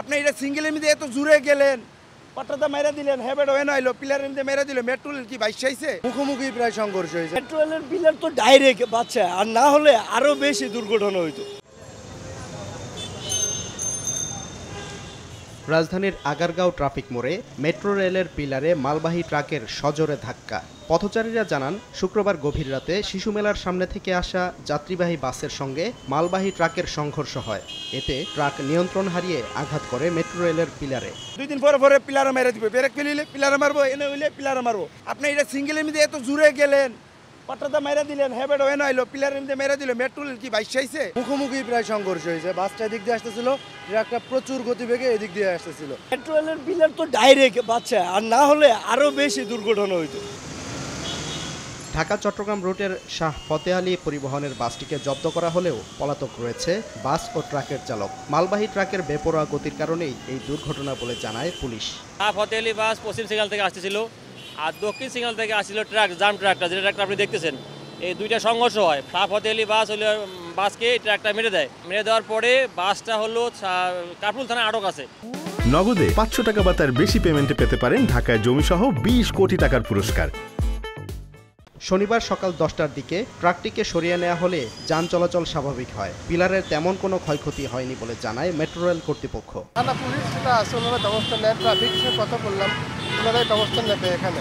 আপনি এটা সিঙ্গেলের মধ্যে এত জুড়ে গেলেন, পাটাটা মেরে দিলেন, হ্যাবেট হয়ে নইলো, পিলারের মধ্যে মেরে দিল, মেট্রো রেল কি বাইশ চাইছে? মুখোমুখি প্রায় সংঘর্ষ হয়েছে। মেট্রো রেলের পিলার তো ডাইরেক্ট বাচ্চা, আর না হলে আরো বেশি দুর্ঘটনা হইতো। রাজধানীর আগারগাঁও ট্রাফিক মোড়ে মেট্রো রেলের পিলারে মালবাহী ট্রাকের সজোরে ধাক্কা। পথচারীরা জানান, শুক্রবার গভীর রাতে শিশু মেলার সামনে থেকে আসা যাত্রীবাহী বাসের সঙ্গে মালবাহী ট্রাকের সংঘর্ষ হয়। এতে ট্রাক নিয়ন্ত্রণ হারিয়ে আঘাত করে মেট্রো রেলের পিলারে। 2 দিন পরে পরে পিলারে মেরে দিবে, ব্রেক ফেলিলে পিলারে মারবো, এনে হইলে পিলারে মারবো। আপনি এটা সিঙ্গেলের মধ্যে এত জুড়ে গেলেন, পাটাটা মেরে দিলেন, হ্যাবেট হয়ে নইলো, পিলারের মধ্যে মেরে দিল, মেট্রো রেল কি বাইশ চাইছে? মুখোমুখি প্রায় সংঘর্ষ হয়েছে। বাসটা এদিক দিয়ে আসতেছিল, ট্রাকটা প্রচুর গতিবেগে এদিক দিয়ে আসতেছিল। মেট্রো রেলের পিলার তো ডাইরেক্ট বাচ্চা, আর না হলে আরো বেশি দুর্ঘটনা হইতো। ঢাকা চট্টগ্রাম রুটের শাহ ফতে আলী পরিবহনের বাসটিকে জব্দ করা হলেও পলাতক রয়েছে বাস ও ট্রাকের চালক। মালবাহী ট্রাকের বেপরোয়া গতির কারণেই এই দুর্ঘটনা বলে জানায় পুলিশ। শাহ ফতে আলী বাস পশ্চিম সিগন্যাল থেকে আসতেছিল, আর দক্ষিণ সিগন্যাল থেকে আসছিল ট্রাক, জাম ট্রাকটা, যেটা ট্রাকটা আপনি দেখতেছেন। এই দুইটা সংঘর্ষ হয়। শাহ ফতে আলী বাস হলে বাসকে এই ট্রাকটা মেরে দেয়। মেরে দেওয়ার পরে বাসটা হলো কাপুল থানায় আটক আছে। নগদে 500 টাকা বা তার বেশি পেমেন্টে পেতে পারেন ঢাকায় জমিসহ 20 কোটি টাকার পুরস্কার। শনিবার সকাল 10টার দিকে ট্রাকটিকে সরিয়ে নেওয়া হলে যান চলাচল স্বাভাবিক হয়। পিলারের তেমন কোনো ক্ষয়ক্ষতি হয়নি বলে জানায় মেট্রো রেল কর্তৃপক্ষ। থানা পুলিশ সেটা আছে, ওনারা ব্যবস্থা নেন। ট্রাফিক সাথে কথা বললাম, ওনারাই ব্যবস্থা নেবে। এখানে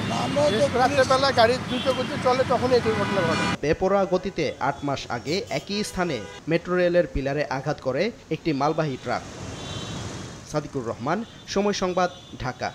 রাত্রেবেলা গাড়ি দ্রুত গতি চলে, তখন এই দুর্ঘটনা ঘটে। বেপরোয়া গতিতে 8 মাস আগে একই স্থানে মেট্রো রেলের পিলারে আঘাত করে একটি মালবাহী ট্রাক। সাদিকুর রহমান, সময় সংবাদ, ঢাকা।